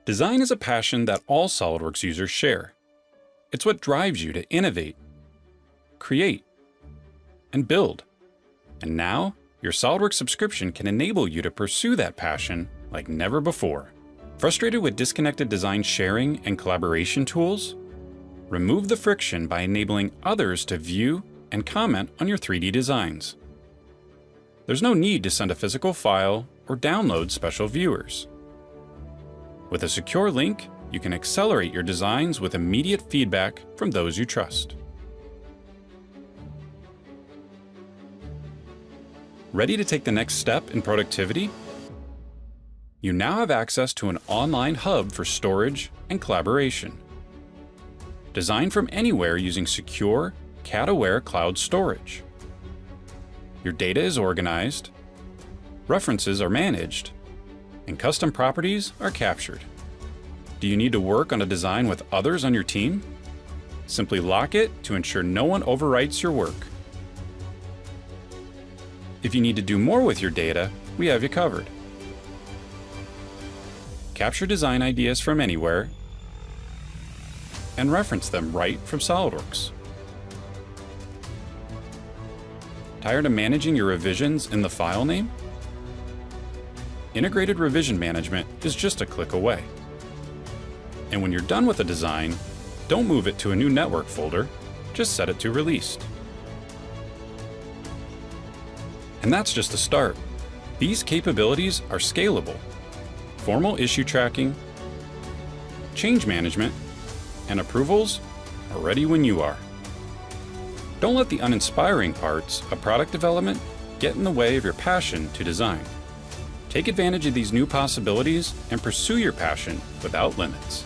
Design is a passion that all SOLIDWORKS users share. It's what drives you to innovate, create, and build. And now, your SOLIDWORKS subscription can enable you to pursue that passion like never before. Frustrated with disconnected design sharing and collaboration tools? Remove the friction by enabling others to view and comment on your 3D designs. There's no need to send a physical file or download special viewers. With a secure link, you can accelerate your designs with immediate feedback from those you trust. Ready to take the next step in productivity? You now have access to an online hub for storage and collaboration. Design from anywhere using secure, CAD-aware cloud storage. Your data is organized, references are managed, and custom properties are captured. Do you need to work on a design with others on your team? Simply lock it to ensure no one overwrites your work. If you need to do more with your data, we have you covered. Capture design ideas from anywhere and reference them right from SOLIDWORKS. Tired of managing your revisions in the file name? Integrated revision management is just a click away. And when you're done with a design, don't move it to a new network folder, just set it to released. And that's just the start. These capabilities are scalable. Formal issue tracking, change management, and approvals are ready when you are. Don't let the uninspiring parts of product development get in the way of your passion to design. Take advantage of these new possibilities and pursue your passion without limits.